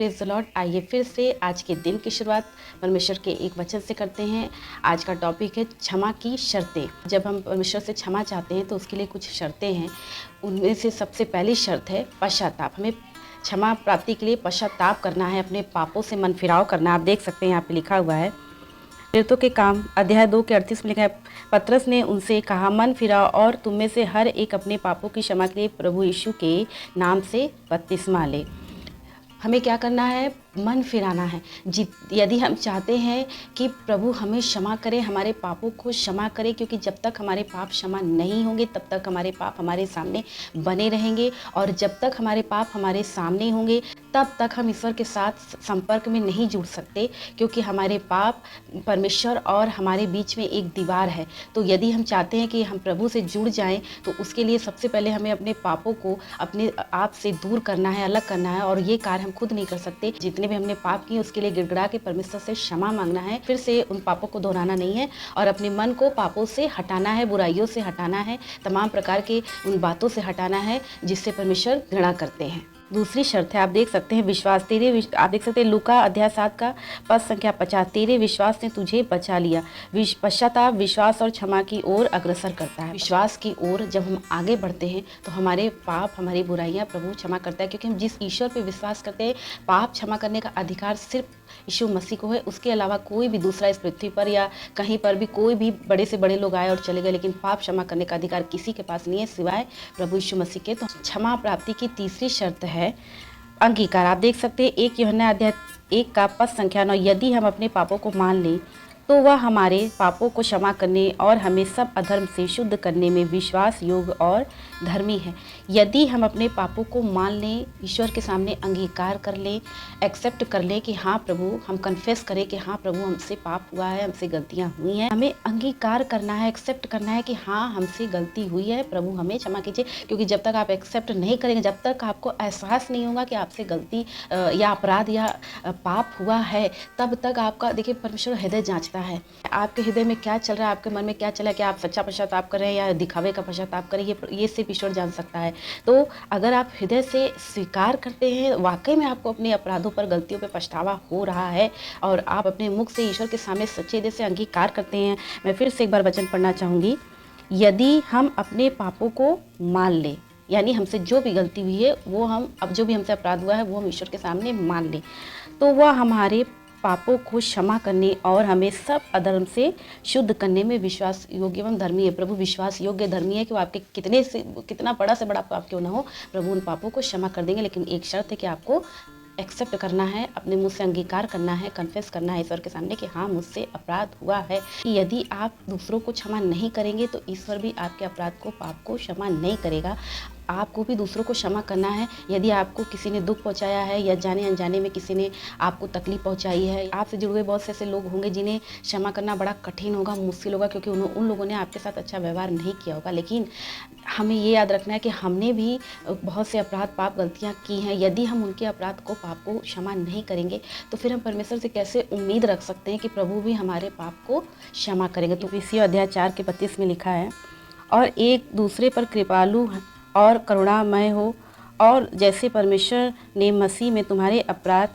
Praise the Lord. आइए फिर से आज के दिन की शुरुआत परमेश्वर के एक वचन से करते हैं। आज का टॉपिक है क्षमा की शर्तें। जब हम परमेश्वर से क्षमा चाहते हैं तो उसके लिए कुछ शर्तें हैं। उनमें से सबसे पहली शर्त है पश्चाताप। हमें क्षमा प्राप्ति के लिए पश्चाताप करना है, अपने पापों से मन फिराव करना। आप देख सकते हैं यहाँ पे लिखा हुआ है प्रेरितों के काम अध्याय 2 के 38 में लिखा है, पतरस ने उनसे कहा, मन फिराओ और तुम में से हर एक अपने पापों की क्षमा के लिए प्रभु यीशु के नाम से बपतिस्मा ले। हमें क्या करना है? मन फिराना है। यदि हम चाहते हैं कि प्रभु हमें क्षमा करे, हमारे पापों को क्षमा करे, क्योंकि जब तक हमारे पाप क्षमा नहीं होंगे तब तक हमारे पाप हमारे सामने बने रहेंगे, और जब तक हमारे पाप हमारे सामने होंगे तब तक हम ईश्वर के साथ संपर्क में नहीं जुड़ सकते, क्योंकि हमारे पाप परमेश्वर और हमारे बीच में एक दीवार है। तो यदि हम चाहते हैं कि हम प्रभु से जुड़ जाएं तो उसके लिए सबसे पहले हमें अपने पापों को अपने आप से दूर करना है, अलग करना है, और ये कार्य हम खुद नहीं कर सकते। जितने भी हमने पाप किए उसके लिए गिड़गिड़ा के परमेश्वर से क्षमा मांगना है, फिर से उन पापों को दोहराना नहीं है, और अपने मन को पापों से हटाना है, बुराइयों से हटाना है, तमाम प्रकार के उन बातों से हटाना है जिससे परमेश्वर घृणा करते हैं। दूसरी शर्त है, आप देख सकते हैं विश्वास। आप देख सकते हैं लूका अध्याय 7 का पद संख्या 50, तेरे विश्वास ने तुझे बचा लिया। पश्चाताप विश्वास और क्षमा की ओर अग्रसर करता है। विश्वास की ओर जब हम आगे बढ़ते हैं तो हमारे पाप, हमारी बुराइयां प्रभु क्षमा करता है, क्योंकि हम जिस ईश्वर पे विश्वास करते हैं, पाप क्षमा करने का अधिकार सिर्फ यीशु मसीह को है। उसके अलावा कोई भी दूसरा इस पृथ्वी पर या कहीं पर भी कोई भी बड़े से बड़े लोग आए और चले गए, लेकिन पाप क्षमा करने का अधिकार किसी के पास नहीं है सिवाय प्रभु यीशु मसीह के। तो क्षमा प्राप्ति की तीसरी शर्त है अंगीकार। आप देख सकते हैं 1 यूहन्ना अध्याय 1 का पद संख्या 9, यदि हम अपने पापों को मान लें तो वह हमारे पापों को क्षमा करने और हमें सब अधर्म से शुद्ध करने में विश्वास योग्य और धर्मी है। यदि हम अपने पापों को मान लें, ईश्वर के सामने अंगीकार कर लें, एक्सेप्ट कर लें कि हाँ प्रभु, हम कन्फेस करें कि हाँ प्रभु हमसे पाप हुआ है, हमसे गलतियाँ हुई हैं, हमें अंगीकार करना है, एक्सेप्ट करना है कि हाँ हमसे गलती हुई है, प्रभु हमें क्षमा कीजिए। क्योंकि जब तक आप एक्सेप्ट नहीं करेंगे, जब तक आपको एहसास नहीं होगा कि आपसे गलती या अपराध या पाप हुआ है, तब तक आपका, देखिए, परमेश्वर हृदय जांचता है आपके हृदय में क्या चल रहा है, आपके मन में क्या चल रहा है, क्या आप सच्चा पश्चाताप कर रहे हैं या दिखावे का पश्चाताप कर रहे हैं, ये सिर्फ ईश्वर जान सकता है। तो अगर आप हृदय से स्वीकार करते हैं, वाकई में आपको अपने अपराधों पर, गलतियों पर पछतावा हो रहा है, और आप अपने मुख से ईश्वर के सामने सच्चे दिल से अंगीकार करते हैं, मैं फिर से एक बार वचन पढ़ना चाहूँगी, यदि हम अपने पापों को मान लें, यानी हमसे जो भी गलती हुई है वो हम, अब जो भी हमसे अपराध हुआ है वो हम ईश्वर के सामने मान लें, तो वह हमारे पापों को क्षमा करने और हमें सब अधर्म से शुद्ध करने में विश्वास योग्य एवं धर्मी है। प्रभु विश्वास योग्य धर्मी है कि वो आपके कितना बड़ा से बड़ा पाप क्यों ना हो, प्रभु उन पापों को क्षमा कर देंगे। लेकिन एक शर्त है कि आपको एक्सेप्ट करना है, अपने मुंह से अंगीकार करना है, कन्फेस करना है ईश्वर के सामने कि हाँ मुझसे अपराध हुआ है। यदि आप दूसरों को क्षमा नहीं करेंगे तो ईश्वर भी आपके अपराध को, पाप को क्षमा नहीं करेगा। आपको भी दूसरों को क्षमा करना है। यदि आपको किसी ने दुख पहुंचाया है या जाने अनजाने में किसी ने आपको तकलीफ पहुंचाई है, आपसे जुड़े हुए बहुत से ऐसे लोग होंगे जिन्हें क्षमा करना बड़ा कठिन होगा, मुश्किल होगा, क्योंकि उन लोगों ने आपके साथ अच्छा व्यवहार नहीं किया होगा। लेकिन हमें ये याद रखना है कि हमने भी बहुत से अपराध, पाप, गलतियाँ की हैं। यदि हम उनके अपराध को, पाप को क्षमा नहीं करेंगे तो फिर हम परमेश्वर से कैसे उम्मीद रख सकते हैं कि प्रभु भी हमारे पाप को क्षमा करेंगे। तो इसी अध्याय 4 के 32 में लिखा है, और एक दूसरे पर कृपालु और करुणामय हो, और जैसे परमेश्वर ने मसीह में तुम्हारे अपराध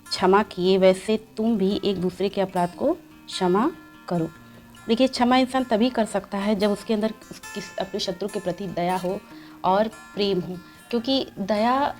क्षमा किए, वैसे तुम भी एक दूसरे के अपराध को क्षमा करो। देखिए, क्षमा इंसान तभी कर सकता है जब उसके अंदर अपने शत्रु के प्रति दया हो और प्रेम हो, क्योंकि दया,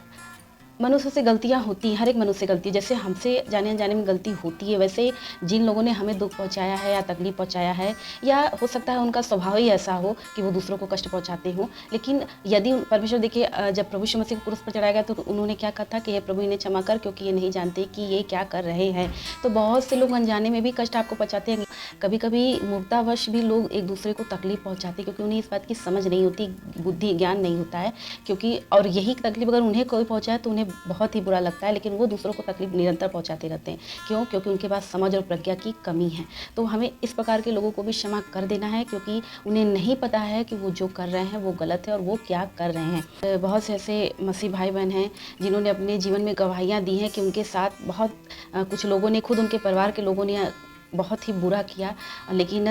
मनुष्य से गलतियाँ होती हैं, हर एक मनुष्य से गलती है। जैसे हमसे जाने अनजाने में गलती होती है, वैसे जिन लोगों ने हमें दुख पहुंचाया है या तकलीफ पहुंचाया है, या हो सकता है उनका स्वभाव ही ऐसा हो कि वो दूसरों को कष्ट पहुंचाते हों, लेकिन यदि परमेश्वर, देखिए, जब प्रभु यीशु मसीह को क्रूस पर चढ़ाया गया तो उन्होंने क्या कहा था कि हे प्रभु, इन्हें क्षमा कर, क्योंकि ये नहीं जानते कि ये क्या कर रहे हैं। तो बहुत से लोग अनजाने में भी कष्ट आपको पहुँचाते हैं। कभी कभी मूर्खतावश भी लोग एक दूसरे को तकलीफ पहुँचाते हैं, क्योंकि उन्हें इस बात की समझ नहीं होती, बुद्धि ज्ञान नहीं होता है, क्योंकि और यही तकलीफ अगर उन्हें कोई पहुँचाए तो उन्हें बहुत ही बुरा लगता है, लेकिन वो दूसरों को तकलीफ निरंतर पहुंचाते रहते हैं। क्यों? क्योंकि उनके पास समझ और प्रज्ञा की कमी है। तो हमें इस प्रकार के लोगों को भी क्षमा कर देना है, क्योंकि उन्हें नहीं पता है कि वो जो कर रहे हैं वो गलत है और वो क्या कर रहे हैं। बहुत से ऐसे मसीह भाई बहन हैं जिन्होंने अपने जीवन में गवाहियाँ दी हैं कि उनके साथ बहुत कुछ लोगों ने, खुद उनके परिवार के लोगों ने बहुत ही बुरा किया, लेकिन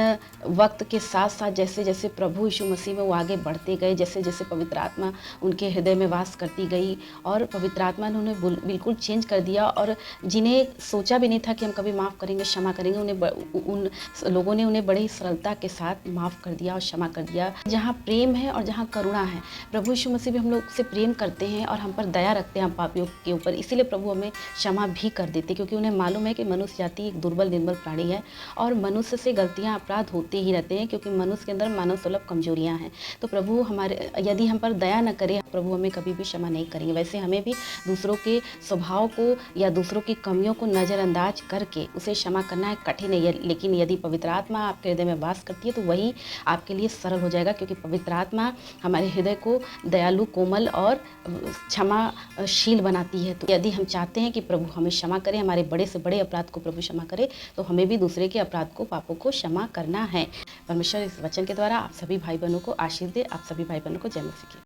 वक्त के साथ साथ जैसे जैसे प्रभु यीशु मसीह में वो आगे बढ़ते गए, जैसे जैसे पवित्र आत्मा उनके हृदय में वास करती गई और पवित्र आत्मा ने उन्हें बिल्कुल चेंज कर दिया, और जिन्हें सोचा भी नहीं था कि हम कभी माफ़ करेंगे, क्षमा करेंगे, उन लोगों ने उन्हें बड़ी सरलता के साथ माफ़ कर दिया और क्षमा कर दिया। जहाँ प्रेम है और जहाँ करुणा है, प्रभु यीशु मसीह भी हम लोग से प्रेम करते हैं और हम पर दया रखते हैं हम पापियों के ऊपर, इसीलिए प्रभु हमें क्षमा भी कर देते, क्योंकि उन्हें मालूम है कि मनुष्य जाति एक दुर्बल निर्बल प्राणी है और मनुष्य से गलतियां अपराध होते ही रहते हैं, क्योंकि मनुष्य के अंदर मानव सुलभ कमजोरियां हैं। तो प्रभु हमारे यदि हम पर दया न करे, प्रभु हमें कभी भी क्षमा नहीं करेंगे। वैसे हमें भी दूसरों के स्वभाव को या दूसरों की कमियों को नज़रअंदाज करके उसे क्षमा करना कठिन है, लेकिन यदि पवित्र आत्मा आपके हृदय में वास करती है तो वही आपके लिए सरल हो जाएगा, क्योंकि पवित्र आत्मा हमारे हृदय को दयालु, कोमल और क्षमाशील बनाती है। तो यदि हम चाहते हैं कि प्रभु हमें क्षमा करें, हमारे बड़े से बड़े अपराध को प्रभु क्षमा करे, तो हमें भी दूसरे के अपराध को, पापों को क्षमा करना है। परमेश्वर इस वचन के द्वारा आप सभी भाई बहनों को आशीष दे। आप सभी भाई बहनों को जय मसीह की।